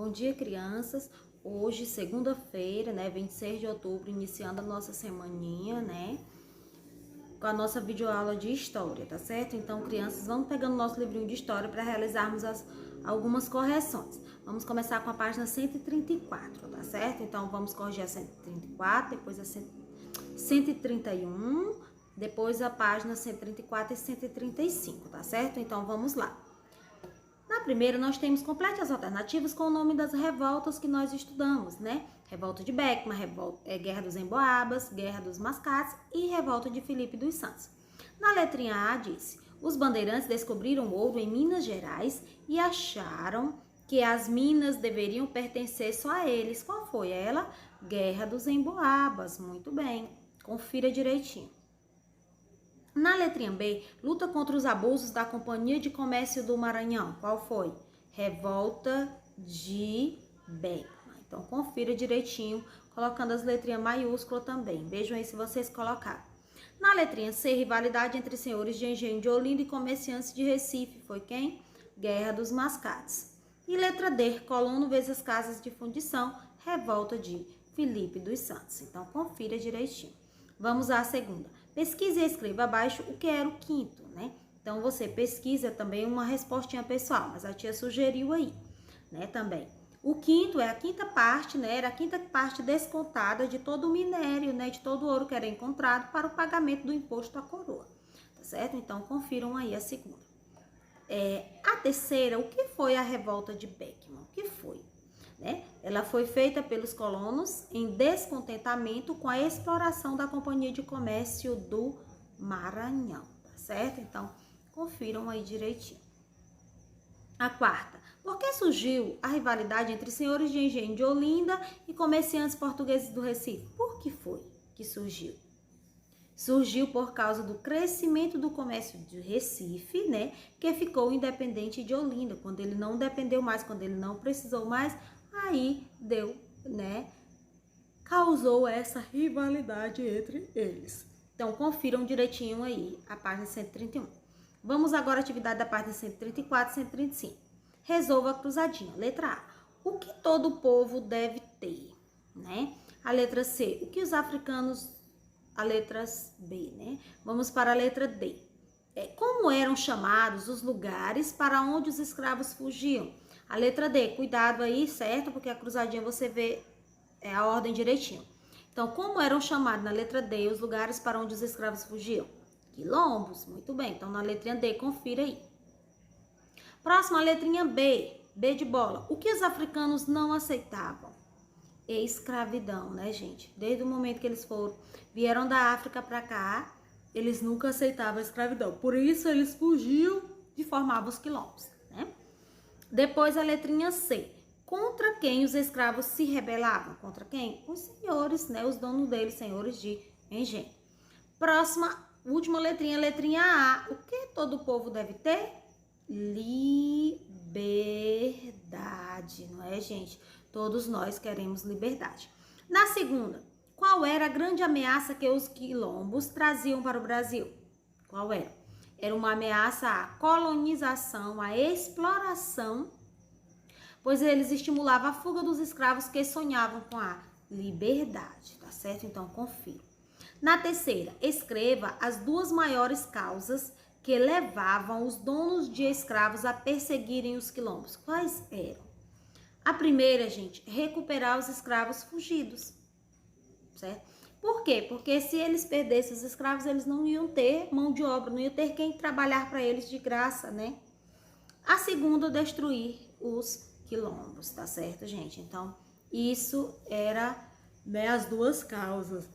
Bom dia, crianças. Hoje, segunda-feira, né, 26 de outubro, iniciando a nossa semaninha, né, com a nossa videoaula de história, tá certo? Então, crianças, vamos pegando nosso livrinho de história para realizarmos algumas correções. Vamos começar com a página 134, tá certo? Então, vamos corrigir a 134, depois a 131, depois a página 134 e 135, tá certo? Então, vamos lá. Na primeira, nós temos complete as alternativas com o nome das revoltas que nós estudamos, né? Revolta de Beckman, Guerra dos Emboabas, Guerra dos Mascates e Revolta de Filipe dos Santos. Na letrinha A, disse: os bandeirantes descobriram ouro em Minas Gerais e acharam que as minas deveriam pertencer só a eles. Qual foi ela? Guerra dos Emboabas. Muito bem. Confira direitinho. Na letrinha B, luta contra os abusos da Companhia de Comércio do Maranhão. Qual foi? Revolta de Beckman. Então, confira direitinho, colocando as letrinhas maiúsculas também. Vejam aí se vocês colocaram. Na letrinha C, rivalidade entre senhores de engenho de Olinda e comerciantes de Recife. Foi quem? Guerra dos Mascates. E letra D, colono vezes as casas de fundição. Revolta de Filipe dos Santos. Então, confira direitinho. Vamos à segunda. Pesquise e escreva abaixo o que era o quinto, né? Então, você pesquisa também uma respostinha pessoal, mas a tia sugeriu aí, né, também. O quinto é a quinta parte, né? Era a quinta parte descontada de todo o minério, né? De todo o ouro que era encontrado para o pagamento do imposto à coroa, tá certo? Então, confiram aí a segunda. A terceira, o que foi a revolta de Beckman? O que foi? Né? Ela foi feita pelos colonos em descontentamento com a exploração da Companhia de Comércio do Maranhão, tá certo? Então, confiram aí direitinho. A quarta, por que surgiu a rivalidade entre senhores de engenho de Olinda e comerciantes portugueses do Recife? Por que foi que surgiu? Surgiu por causa do crescimento do comércio de Recife, né, que ficou independente de Olinda. Quando ele não dependeu mais, quando ele não precisou mais, aí deu, né, causou essa rivalidade entre eles. Então, confiram direitinho aí a página 131. Vamos agora à atividade da página 134 e 135. Resolva a cruzadinha. Letra A. O que todo povo deve ter, né? A letra C. O que os africanos... A letra B, né? Vamos para a letra D. Como eram chamados os lugares para onde os escravos fugiam? A letra D, cuidado aí, certo? Porque a cruzadinha você vê a ordem direitinho. Então, como eram chamados na letra D os lugares para onde os escravos fugiam? Quilombos, muito bem. Então, na letrinha D, confira aí. Próxima, letrinha B, B de bola. O que os africanos não aceitavam? Escravidão, né, gente? Desde o momento que eles vieram da África para cá, eles nunca aceitavam a escravidão. Por isso, eles fugiam e formavam os quilombos, né? Depois, a letrinha C. Contra quem os escravos se rebelavam? Contra quem? Os senhores, né? Os donos deles, senhores de engenho. Próxima, última letrinha, letrinha A. O que todo povo deve ter? Liberdade, não é, gente? Todos nós queremos liberdade. Na segunda, qual era a grande ameaça que os quilombos traziam para o Brasil? Qual era? Era uma ameaça à colonização, à exploração, pois eles estimulavam a fuga dos escravos que sonhavam com a liberdade, tá certo? Então, confira. Na terceira, escreva as duas maiores causas que levavam os donos de escravos a perseguirem os quilombos. Quais eram? A primeira, gente, recuperar os escravos fugidos, certo? Por quê? Porque se eles perdessem os escravos, eles não iam ter mão de obra, não iam ter quem trabalhar para eles de graça, né? A segunda, destruir os quilombos, tá certo, gente? Então, isso era, né, as duas causas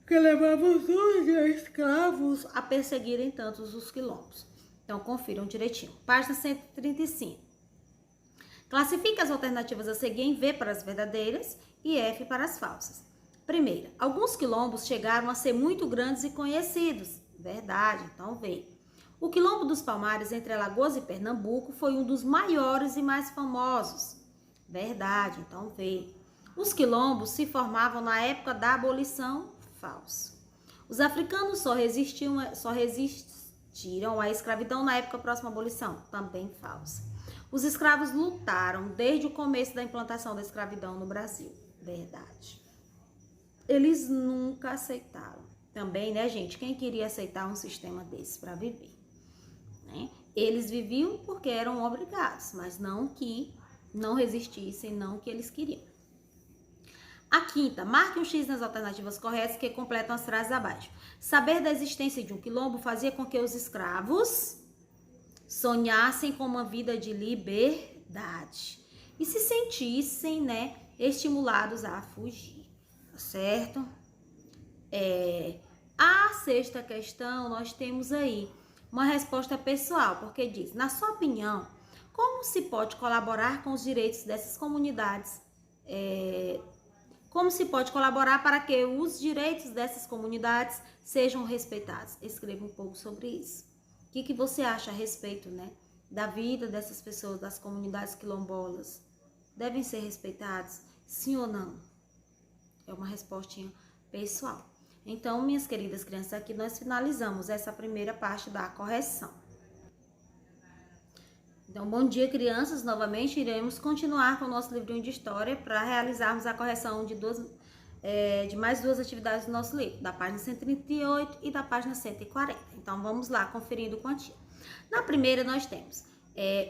que levavam os escravos a perseguirem tantos os quilombos. Então, confiram direitinho. Página 135. Classifique as alternativas a seguir em V para as verdadeiras e F para as falsas. Primeira, alguns quilombos chegaram a ser muito grandes e conhecidos. Verdade, então V. O quilombo dos Palmares entre Alagoas e Pernambuco foi um dos maiores e mais famosos. Verdade, então V. Os quilombos se formavam na época da abolição. Falso. Os africanos só resistiram à escravidão na época próxima à abolição. Também falso. Os escravos lutaram desde o começo da implantação da escravidão no Brasil. Verdade. Eles nunca aceitaram. Também, né, gente? Quem queria aceitar um sistema desse para viver? Né? Eles viviam porque eram obrigados, mas não que não resistissem, não que eles queriam. A quinta, marque um X nas alternativas corretas que completam as frases abaixo. Saber da existência de um quilombo fazia com que os escravos sonhassem com uma vida de liberdade e se sentissem, né, estimulados a fugir, tá certo? A sexta questão, nós temos aí uma resposta pessoal, porque diz, na sua opinião, como se pode colaborar com os direitos dessas comunidades? Como se pode colaborar para que os direitos dessas comunidades sejam respeitados? Escreva um pouco sobre isso. O que você acha a respeito, né, da vida dessas pessoas, das comunidades quilombolas? Devem ser respeitados? Sim ou não? É uma respostinha pessoal. Então, minhas queridas crianças, aqui nós finalizamos essa primeira parte da correção. Então, bom dia, crianças. Novamente, iremos continuar com o nosso livrinho de história para realizarmos a correção de mais duas atividades do nosso livro, da página 138 e da página 140. Então, vamos lá, conferindo o quantia. Na primeira, nós temos,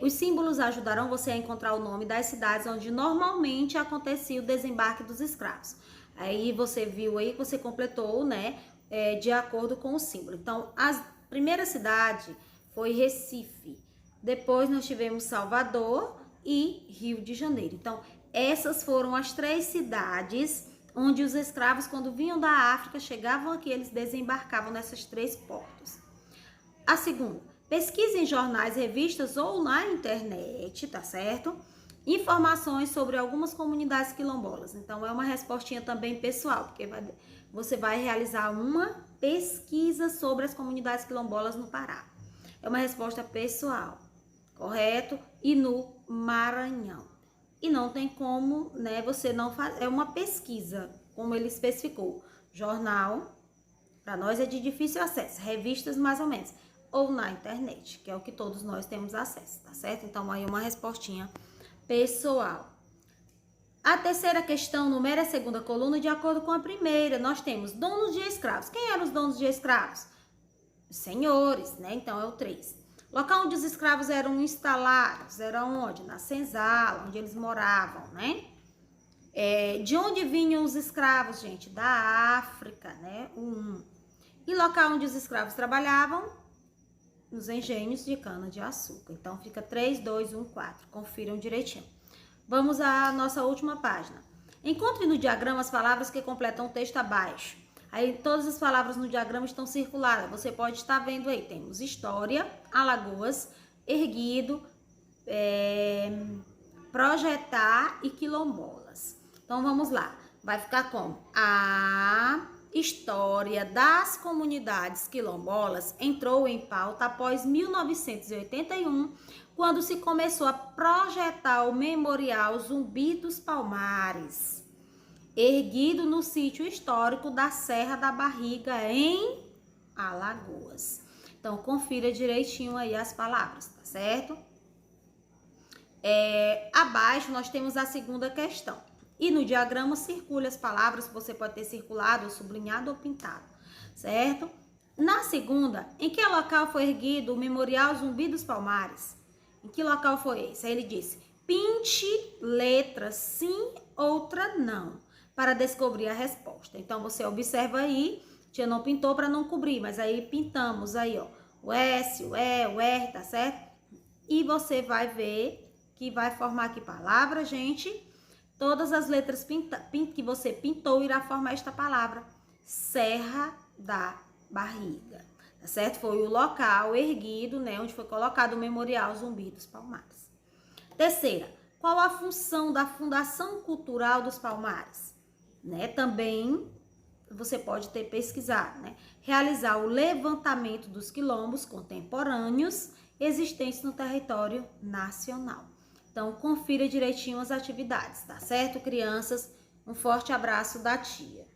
os símbolos ajudarão você a encontrar o nome das cidades onde normalmente acontecia o desembarque dos escravos. Aí, você viu aí que você completou, né, de acordo com o símbolo. Então, a primeira cidade foi Recife. Depois nós tivemos Salvador e Rio de Janeiro. Então, essas foram as 3 cidades onde os escravos, quando vinham da África, chegavam aqui, eles desembarcavam nessas 3 portos. A segunda, pesquise em jornais, revistas ou na internet, tá certo? Informações sobre algumas comunidades quilombolas. Então, é uma respostinha também pessoal, porque você vai realizar uma pesquisa sobre as comunidades quilombolas no Pará. É uma resposta pessoal, correto? E no Maranhão. E não tem como, né, você não fazer, é uma pesquisa, como ele especificou. Jornal, para nós é de difícil acesso, revistas mais ou menos, ou na internet, que é o que todos nós temos acesso, tá certo? Então, aí uma respostinha pessoal. A terceira questão, numera a segunda coluna de acordo com a primeira. Nós temos donos de escravos. Quem eram os donos de escravos? Os senhores, né? Então, é o 3. Local onde os escravos eram instalados, era onde? Na senzala, onde eles moravam, né? De onde vinham os escravos, gente? Da África, né? E local onde os escravos trabalhavam? Nos engenhos de cana-de-açúcar. Então, fica 3, 2, 1, 4. Confiram direitinho. Vamos à nossa última página. Encontre no diagrama as palavras que completam o texto abaixo. Aí, todas as palavras no diagrama estão circuladas. Você pode estar vendo aí. Temos história, Alagoas, erguido, projetar e quilombolas. Então, vamos lá. Vai ficar como? A história das comunidades quilombolas entrou em pauta após 1981, quando se começou a projetar o Memorial Zumbi dos Palmares, erguido no sítio histórico da Serra da Barriga, em Alagoas. Então, confira direitinho aí as palavras, tá certo? Abaixo nós temos a segunda questão. E no diagrama circule as palavras que você pode ter circulado, ou sublinhado ou pintado, certo? Na segunda, em que local foi erguido o Memorial Zumbi dos Palmares? Em que local foi esse? Aí ele disse, pinte letra sim, outra não, para descobrir a resposta. Então, você observa aí, tia não pintou para não cobrir, mas aí pintamos aí, ó, o S, o E, o R, tá certo? E você vai ver que vai formar aqui palavra, gente. Todas as letras que você pintou irá formar esta palavra, Serra da Barriga, tá certo? Foi o local erguido, né, onde foi colocado o Memorial Zumbi dos Palmares. Terceira, qual a função da Fundação Cultural dos Palmares? Né, também você pode ter pesquisado, né? Realizar o levantamento dos quilombos contemporâneos existentes no território nacional. Então, confira direitinho as atividades, tá certo, crianças? Um forte abraço da tia.